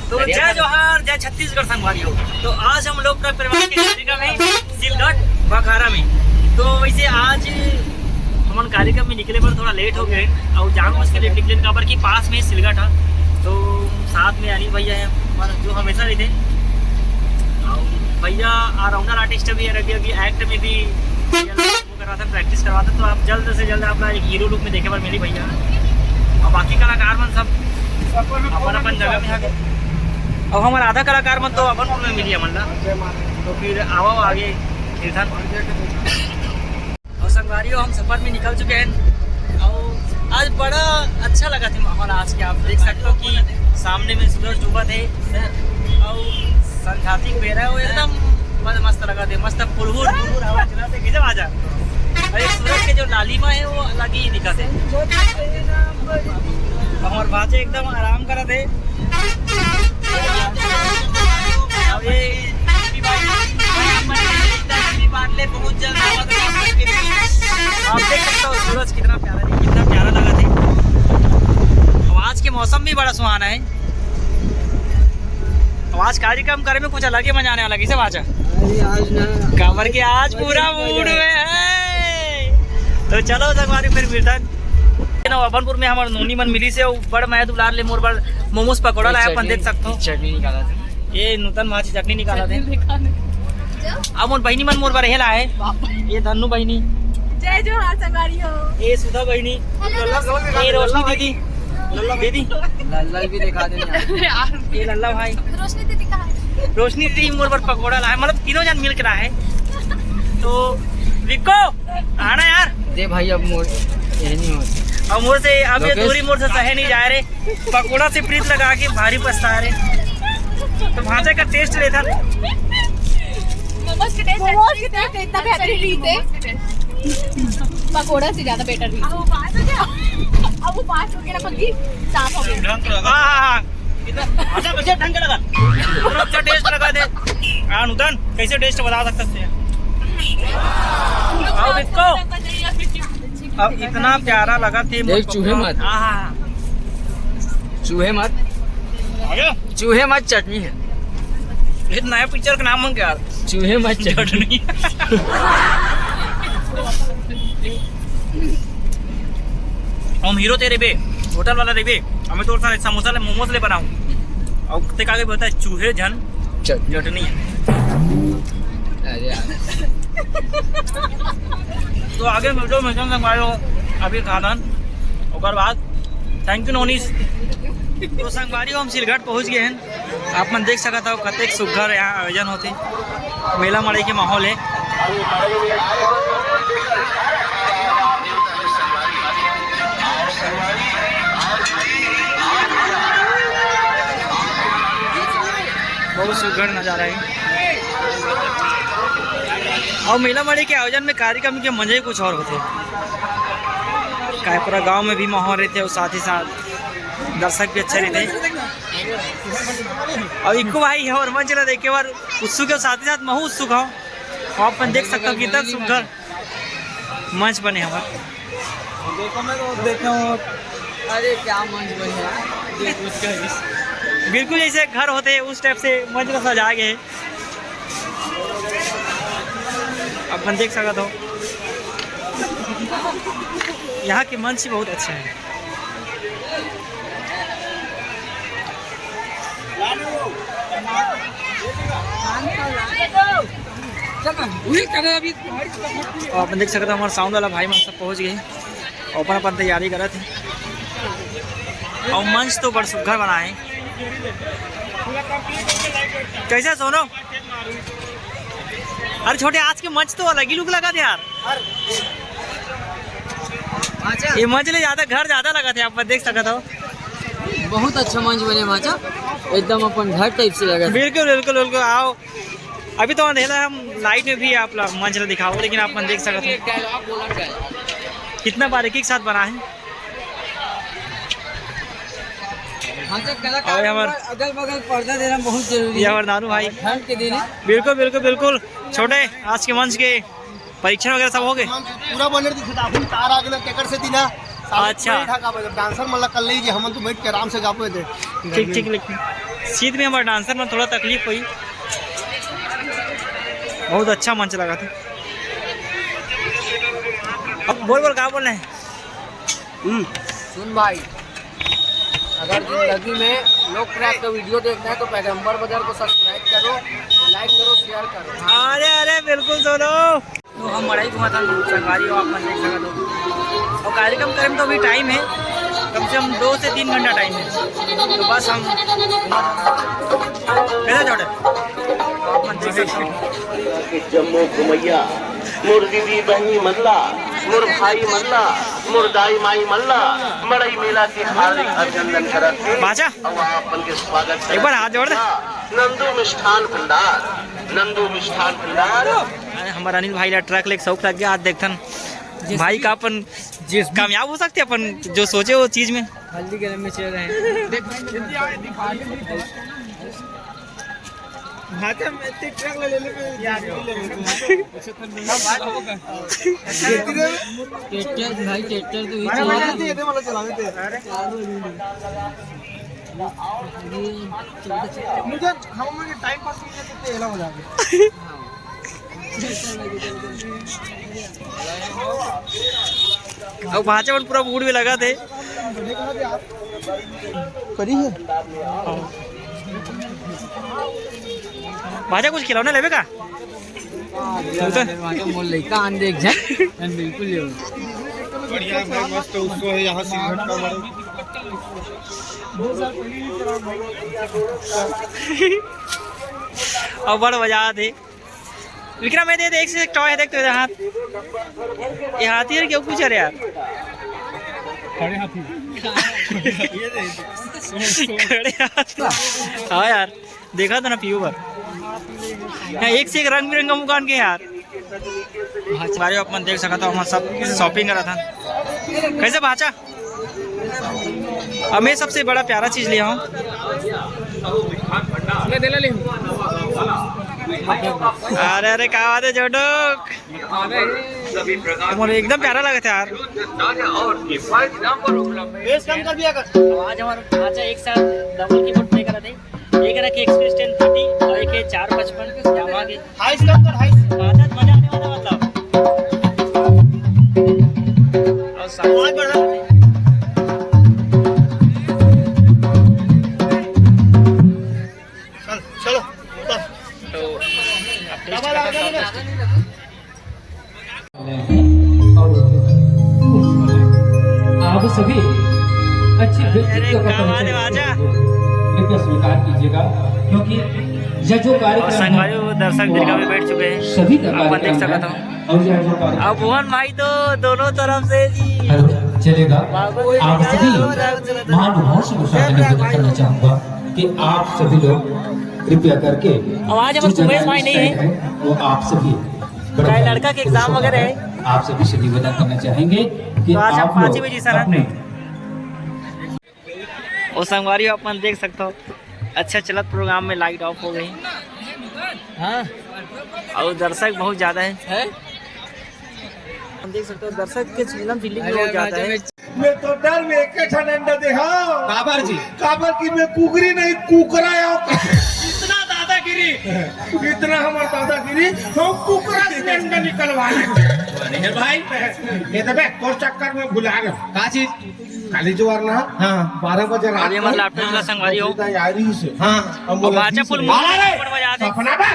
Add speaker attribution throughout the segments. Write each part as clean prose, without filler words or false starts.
Speaker 1: तो जय जोहार, जय छत्तीसगढ़ संगवारियों। तो आज हम लोग का परिवार के कार्यक्रम है सिलघट बखारा में। तो वैसे आज हम कार्यक्रम में निकले पर थोड़ा लेट हो गए और जान उसके लिए निकले काबर की पास में सिलघट है। तो साथ में अनिल भैया है हमारा जो हमेशा रहते, और भैया ऑलराउंडर आर्टिस्ट भी है, अभी एक्ट में भी करा था, प्रैक्टिस करवा था। तो आप जल्द से जल्द अपना एक हीरो लुक में देखे पर मिली भैया, और बाकी कलाकार मन सब अपन अपन जगह में आ गए। अब हमारा आधा कलाकार मन तो अपन में मिली है मल्ला। तो फिर आओ आगे कीर्तन। और संगवारियों हम सफर में निकल चुके हैं और आज बड़ा अच्छा लगा था माहौल आज के। आप देख सकते हो कि सामने में सूरज डूबा थे और संघाती बेरा वो एकदम मस्त लगा थे, मस्त फुलहुर आवाज थे किसे आजा। अरे सूरज के जो लालिमा है वो अलग ही दिखा थे। हमारे बाजे एकदम आराम करा थे। बहुत जल्द आप देख सकते हो सूरज कितना प्यारा लगा थे। और आज के मौसम भी बड़ा सुहाना है। आज कार्यक्रम करे में कुछ अलग ही मजा आने वाला किसे बाजा आज ना काबर के आज पूरा मूड में है। तो चलो संगवारी फिर कीर्तन अभनपुर में हमारे नोनी मन मिली से बड़ मैं दुलार ले मोर बड़ मोमोज पकौड़ा लाया, अपन देख सकते हो। चटनी निकाला थे, ये नूतन माची चटनी निकाला थे। अब मोर बहनी मन मोर बार हेला है, ये धन्नू बहनी,
Speaker 2: जय जोहार संगवारियों,
Speaker 1: ये सुधा बहनी, ये रोशनी दीदी, दीदी
Speaker 3: लल्ला भी दिखा देना,
Speaker 1: ये लल्ला भाई,
Speaker 2: रोशनी दीदी कहाँ है?
Speaker 1: रोशनी दीदी मोर बार पकौड़ा लाया, मतलब तीनों जन मिल कर आए। तो विक्को आना यार
Speaker 3: दे भाई, अब मोर ये नहीं होती।
Speaker 1: और मोर से अब ये दूरी मोर से सहे नहीं जा रहे, पकौड़ा से प्रीत लगा के भारी पछता रहे। तो भांजे का टेस्ट लेता
Speaker 2: मोमोज के टेस्ट इतना बेहतरीन है, पकोड़ा से ज्यादा बेटर भी। अब वो पास हो गया ना, पक्की साफ हो गया।
Speaker 1: हाँ अच्छा कैसे ढंग लगा, अच्छा टेस्ट लगा दे। हाँ नूतन कैसे टेस्ट बता सकते हैं। आओ विक्को, अब इतना प्यारा लगा थे।
Speaker 3: देख चूहे मत, चूहे मत, चूहे मत चटनी है।
Speaker 1: ये नया पिक्चर का नाम है क्या?
Speaker 3: चूहे मत चटनी।
Speaker 1: हम हीरो तेरे बे होटल वाला रे, हमें तो सारे समोसा ले मोमोज ले बनाऊं और ते कागे बोलता है चूहे जन चटनी।
Speaker 3: अरे
Speaker 1: तो आगे वीडियो में संगवारियों अभी खानन और बाद थैंक यू नोनीस। तो संगवारियों हम सिलघट पहुंच गए हैं। आप मन देख सकता हो कतेक सुघर यहाँ आयोजन होते, मेला मड़ई के माहौल है। बहुत सुघर नजारा है और मेला मड़ई के आयोजन में कार्यक्रम के मजे कुछ और होते। पूरा गांव में भी माहौल रहते और साथ ही साथ दर्शक भी अच्छे रहते। और इक्को भाई है और मंच ला देखे बार उत्सुक है, साथ ही साथ महू उत्सुक हो। आप अपन देख सकते हो कितना सुंदर मंच बने हमारे।
Speaker 3: देखो मैं तो देखा हूँ, अरे क्या मंच बने,
Speaker 1: बिल्कुल जैसे घर होते हैं उस टाइप से मंच में सजा गए। अपन देख सकते हो यहाँ के मंच ही बहुत अच्छे हैं। और अपन देख सकते हो हमारे साउंड वाला भाई मन सब पहुँच गए और अपन तैयारी कर रहे थे। और मंच तो बड़ा सुघर बना है। कैसे सोनो? अरे छोटे आज के मंच तो अलग ही लुक लगा थे यार। ये मंच ले ज्यादा लगा थे, आप देख सकते हो।
Speaker 3: बहुत अच्छा मंच बने माचा, एकदम अपन घर टाइप से लगा।
Speaker 1: बिल्कुल बिल्कुल बिल्कुल। आओ अभी तो अंधेरा है, हम लाइट में भी आप मंच ला दिखाओ, लेकिन आप मन देख सकते हो कितना बारीकी के साथ बना है। और
Speaker 3: अगल बगल पर्दा देना बहुत जरूरी है।
Speaker 1: हमारे नानू भाई
Speaker 3: ठंड के दिन।
Speaker 1: बिल्कुल बिल्कुल बिल्कुल। छोटे आज के मंच के परीक्षण वगैरह सब हो गए
Speaker 4: पूरा बनर दिखता, तार आ गेल टेकर से दिना
Speaker 1: अच्छा
Speaker 3: डांसर मतलब कर लीजिए हम तो बैठ के आराम से गापे थे
Speaker 1: ठीक ठीक, लेकिन सीध में हमारे डांसर में थोड़ा तकलीफ हुई। बहुत अच्छा मंच लगा था। अब बोल बोल क्या बोलना है?
Speaker 3: सुन भाई, अगर जिंदगी में लोग क्रैक का वीडियो देखना है तो पैगंबर बाजार को सब्सक्राइब करो, लाइक करो, शेयर करो।
Speaker 1: अरे अरे बिल्कुल सुनो। तो हम बड़ा ही घुमा था सरकारी और आप मन देख सकते हो। और कार्यक्रम करे में तो अभी टाइम है, कम से कम 2 से 3 घंटा टाइम है। तो बस हम कैसा जोड़े आप मन देख सकते हो।
Speaker 4: जम्मू घुमैया मोर दीदी बहनी मल्ला, मोर भाई मल्ला, मोर दाई माई मल्ला, मड़ई मेला के हार्दिक अभिनंदन करत हैं।
Speaker 1: बाजा
Speaker 4: और आपन के स्वागत
Speaker 1: एक बार हाथ जोड़ दे।
Speaker 4: नंदू मिष्ठान भंडार, नंदू मिष्ठान भंडार।
Speaker 1: अरे हमारा अनिल भाई ला ट्रक लेके शौक लग गया। आज देखथन भाई का अपन कामयाब हो सकते अपन जो सोचे वो चीज में।
Speaker 3: हल्दी गरम में चल रहे हैं। ट्रक ले ले भाई ट्रैक्टर तो हम टाइम पास हो जाएगा।
Speaker 1: और भाचा पर पूरा बूढ़ भी लगा थे। भाजा कुछ खिलौना लेवे का?
Speaker 3: देख जाए बिल्कुल
Speaker 5: बढ़िया भाई, मस्त उसको है यहाँ सिलघट का बड़ा।
Speaker 1: और बड़ बजा थे विक्रम है। दे एक से एक टॉय है, देख तो हाथ ये हाथी है क्यों पूछ रहे यार?
Speaker 5: खड़े हाथी
Speaker 1: खड़े हाथी। हाँ यार देखा था ना पीयू पर, एक से एक रंग बिरंगा मुकान के यार। बारे अपन देख सका था, वहाँ सब शॉपिंग करा था। कैसे भाचा? अब मैं सबसे बड़ा प्यारा चीज लिया हूँ। अरे अरे क्या बात है जोडोक, मुझे एकदम प्यारा लगा था यार। आज हमारा भाचा एक साथ डबल कीबोर्ड प्ले करा थे। एक रखे एक्सप्रेस 1030 और एक है 455 यामाहा के। भाचा मजा आने वाला मतलब। और सामान बढ़ा
Speaker 5: चलो
Speaker 6: आप सभी अच्छे व्यक्तित्व का परिचय कृपया स्वीकार कीजिएगा, क्योंकि यह जो कार्यक्रम
Speaker 1: दर्शक दीर्घा में बैठ चुके हैं,
Speaker 6: सभी का
Speaker 1: अपन देख सकता
Speaker 6: कार्यक्रम
Speaker 1: हूँ।
Speaker 6: और यह जो कार्यक्रम
Speaker 1: अब मोहन भाई तो दोनों तरफ से जी
Speaker 6: चलेगा। आप सभी महानुभावों से निवेदन करना चाहूँगा कि आप सभी लोग कृपया करके
Speaker 1: आज हमारे सुमेश भाई नहीं है,
Speaker 6: वो आप सभी
Speaker 1: लड़का के एग्जाम वगैरह है।
Speaker 6: आप सभी से निवेदन करना चाहेंगे कि
Speaker 1: तो आज हम
Speaker 6: आप
Speaker 1: 5 बजे सर
Speaker 6: अपने
Speaker 1: और संगवारी अपन देख सकते हो अच्छा चलत प्रोग्राम में लाइट ऑफ हो गई। हाँ और दर्शक बहुत ज्यादा है। हम देख सकते हो दर्शक के चिल्लम चिल्ली भी बहुत ज्यादा है।
Speaker 5: मैं तो डर में एक ठंडा दे। हाँ
Speaker 6: काबर जी,
Speaker 5: काबर की मैं कुकरी नहीं कुकरा इतना दादागिरी, इतना हमारा दादागिरी हम कुकरा सिलेंडर निकलवा ले भाई। ये तो मैं कोर्स चक्कर में भुला गया का चीज काली जवार ना। हाँ 12 बजे रात
Speaker 1: अभी हमारे लैपटॉप चला संगवारी हो।
Speaker 5: तैयारी से। हाँ
Speaker 1: और भाचा फुल बजा दे।
Speaker 5: अपना बा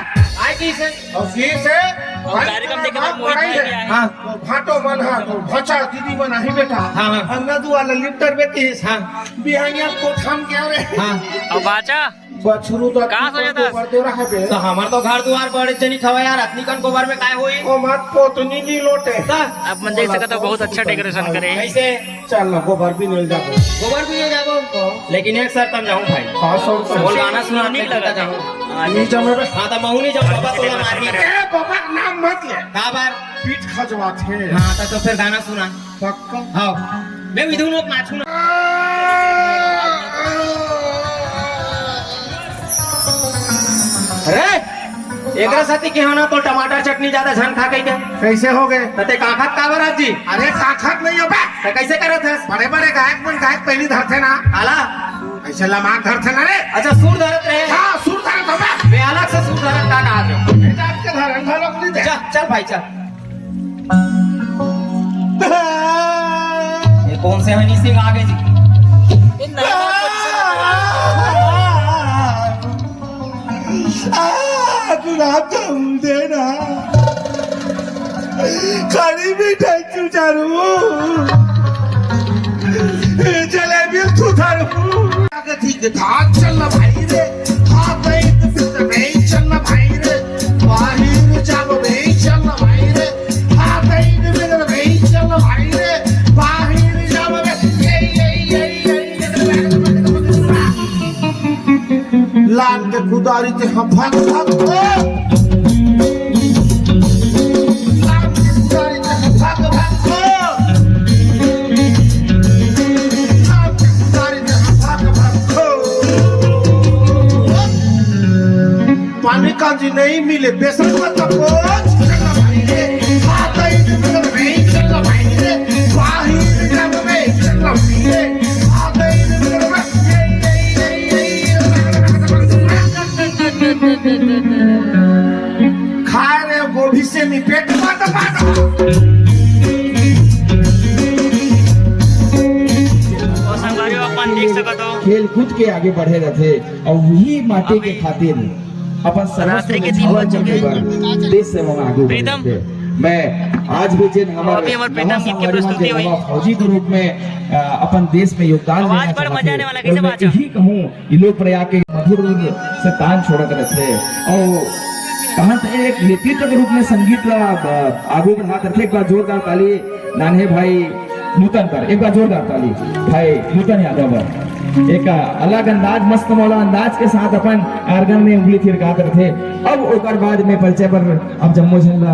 Speaker 5: आई की से और फिर से
Speaker 1: कार्यक्रम देखे तो मोहित भाई भी आए।
Speaker 5: हाँ भाटो मन हाँ तो भचा दीदी बना ही बेटा। हाँ अन्ना दुआला लिफ्टर बेटी। हाँ बिहानिया को थाम क्या रे। हाँ
Speaker 1: और भाचा
Speaker 5: बछरू तो
Speaker 1: कहाँ सो जाता?
Speaker 5: कर दे रहा है।
Speaker 6: तो हमार तो घर द्वार बड़े जनी खवा यार, अपनी कन गोबर में काय होई।
Speaker 5: ओ मत पोतनी नहीं लोटे।
Speaker 1: अब मन देख सकते हो बहुत अच्छा डेकोरेशन करे हैं।
Speaker 6: कैसे
Speaker 5: चल ना गोबर भी मिल जाता।
Speaker 6: गोबर भी ले जाबो, लेकिन एक शर्त हम जाऊं भाई।
Speaker 5: हाँ सौ
Speaker 6: बोल गाना सुना
Speaker 1: नहीं
Speaker 6: नहीं
Speaker 1: लगा
Speaker 6: लगा जाऊं।
Speaker 5: नहीं जमे बे।
Speaker 6: हां तो महू नहीं जाऊं, बाबा तोला मारी।
Speaker 5: ए बाबा नाम मत ले।
Speaker 6: का बार
Speaker 5: पीठ खजवा थे।
Speaker 6: हां तो फिर गाना सुना।
Speaker 5: पक्का
Speaker 6: हां मैं विधु लोग नाचू ना।
Speaker 5: अरे
Speaker 3: एकरा साथी के होना तो टमाटर चटनी ज्यादा झन खा गई क्या
Speaker 5: कैसे हो गए?
Speaker 3: तते काखत काबर आज जी
Speaker 5: अरे काखत नहीं हो बे,
Speaker 3: तो कैसे करत है
Speaker 5: बड़े बड़े गायक मन गायक पहली धरते ना,
Speaker 3: आला
Speaker 5: ऐसे लमाक धरते ना रे।
Speaker 3: अच्छा सूर धरत रहे
Speaker 5: हाँ सुर धरत हो बे,
Speaker 3: मैं अलग से सूर धरत का कहा जो
Speaker 5: जात के धरन धरत नहीं दे।
Speaker 3: चल चल भाई चल ये कौन से हनी सिंह आगे जी
Speaker 5: देना खाली मिठाई क्यों चारू जलेबी तू थारू आगे ठीक था चल ना भाई रे हाँ भाई तो फिर से नहीं चल ना भाई रे बाहर जाओ नहीं चल ना भाई रे हाँ भाई तो फिर से नहीं चल ना भाई रे बाहर जाओ लाल के खुदारी ते हम भाग भाग लाल के खुदारी ते हम भाग भाग लाल के खुदारी ते हम भाग भाग पानी का जी नहीं मिले बेसन का तपोज चलना भाई रे खाता ही तो नहीं चलना भाई रे बाहर जब में चलना भाई रे खाता ही तो खाए रे गोभी से निपेट मत मानो।
Speaker 1: और संगवारियों अपन देख सकत हो
Speaker 7: खेल कूद के आगे बढ़े रहते और वही माटी के खातिर अपन
Speaker 1: रात्रि के 3 बज चुके हैं।
Speaker 7: देश से हम आगे
Speaker 1: प्रीतम,
Speaker 7: बढ़े मैं आज भी जिन
Speaker 1: अभी हमारे प्रीतम गीत की प्रस्तुति हुई।
Speaker 7: फौजी के रूप में अपन देश में योगदान
Speaker 1: आवाज
Speaker 7: देना
Speaker 1: पर
Speaker 7: चाहते
Speaker 1: मजा आने वाला,
Speaker 7: हैं।
Speaker 1: कैसे
Speaker 7: और मैं
Speaker 1: बात है?
Speaker 7: यही कहूँ ये लोग प्रयाग के मधुर से तान छोड़कर रहते और कहाँ से एक नेतृत्व के रूप में संगीत ला आगे बढ़ा रखे। एक बार जोरदार ताली नान्हे भाई नूतन पर, एक बार जोरदार ताली भाई नूतन यादव पर। एक अलग अंदाज मस्त मौला अंदाज के साथ अपन आर्गन में उंगली थिरका करते। अब ओकर बाद में परिचय पर अब जम्मू झंडा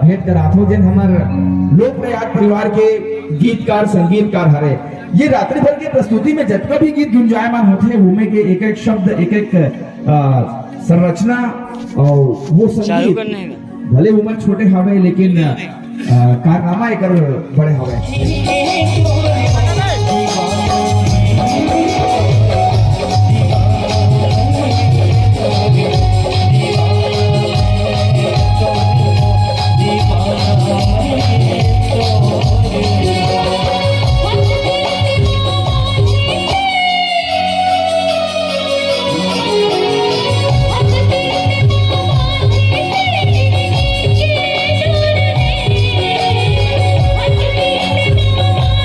Speaker 7: भेंट कर आथो जिन हमार लोक प्रयाग परिवार के गीतकार संगीतकार हरे। ये रात्रि भर की प्रस्तुति में जितना भी गीत गुंजायमान होते हैं उनमें के एक एक शब्द एक एक संरचना और वो संगीत भले उम्र छोटे हवे लेकिन कारनामा एक बड़े हवे।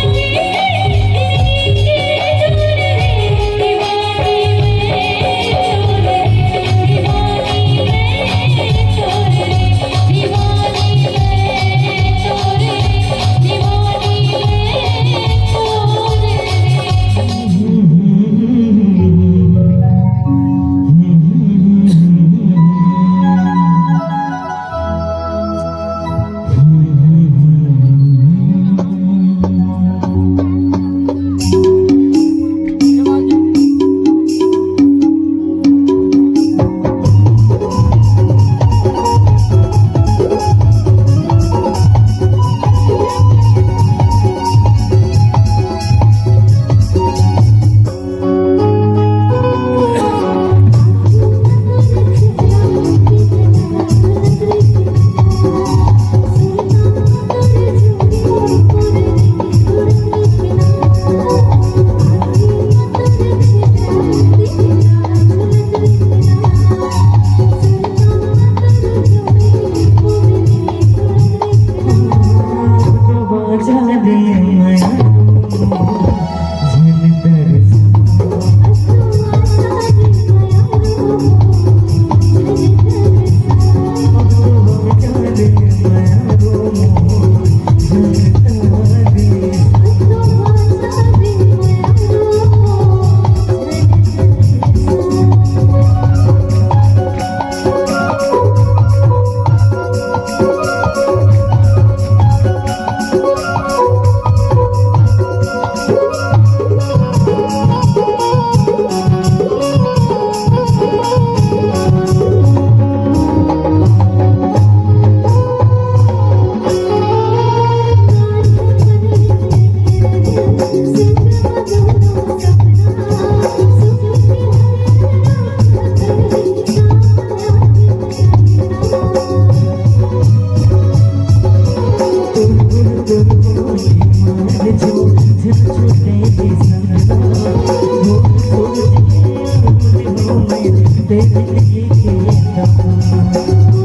Speaker 8: Thank you.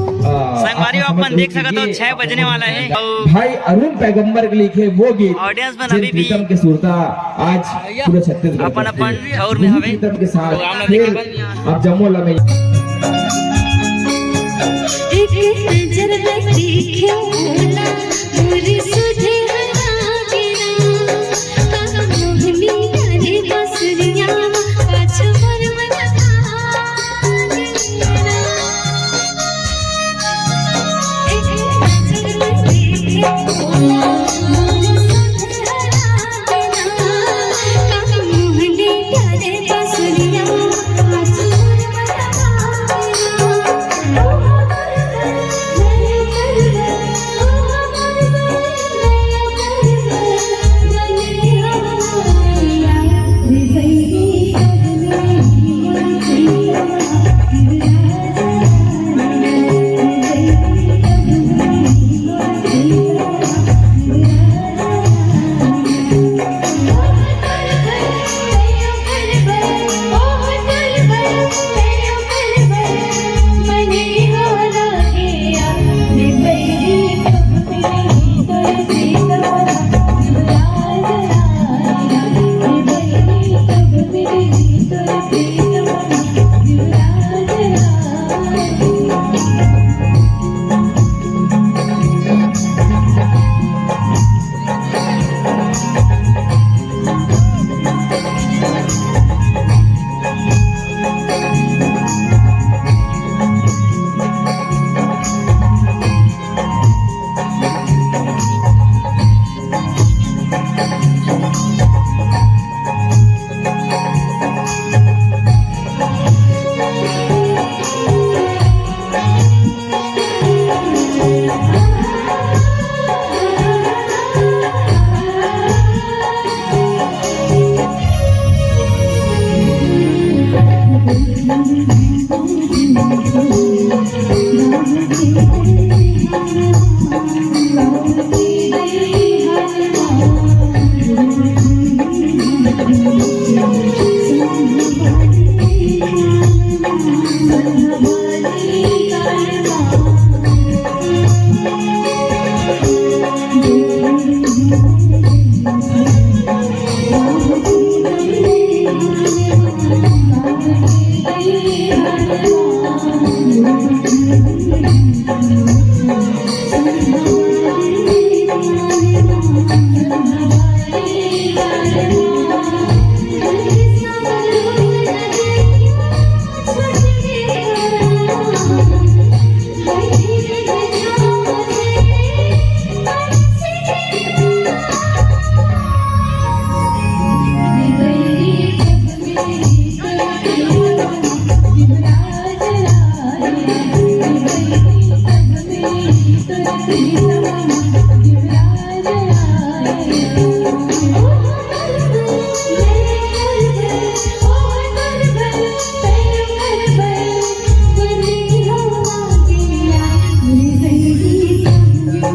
Speaker 1: संगवारी अपन देख सकते हो 6 बजने वाला है और
Speaker 7: भाई अरुण पैगंबर के लिखे वो गीत
Speaker 1: ऑडियंस में
Speaker 7: जिन
Speaker 1: अभी भी
Speaker 7: प्रीतम के सुरता आज पूरे छत्तीसगढ़
Speaker 1: अपन
Speaker 7: करते हैं।
Speaker 1: ठौर में हवे
Speaker 7: प्रीतम के साथ
Speaker 1: प्रोग्राम ला
Speaker 7: फिर
Speaker 1: देखे
Speaker 7: अब जमोला में
Speaker 8: एक नजर देखियो भोला मोरी सुधे हरा गिरा का मोहनी करे बसरिया पाछ पर मना एक नजर देखियो भोला मोरी सुधे हरा गिरा का मोहनी करे बसरिया पाछ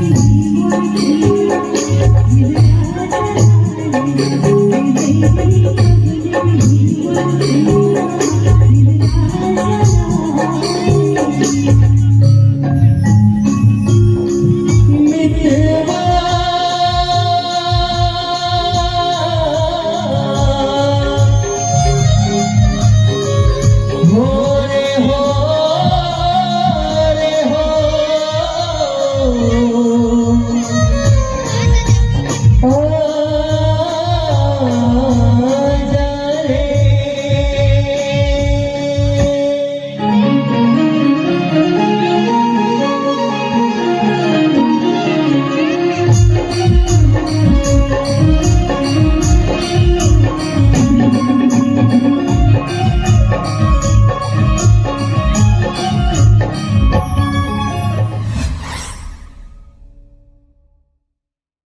Speaker 9: Thank you.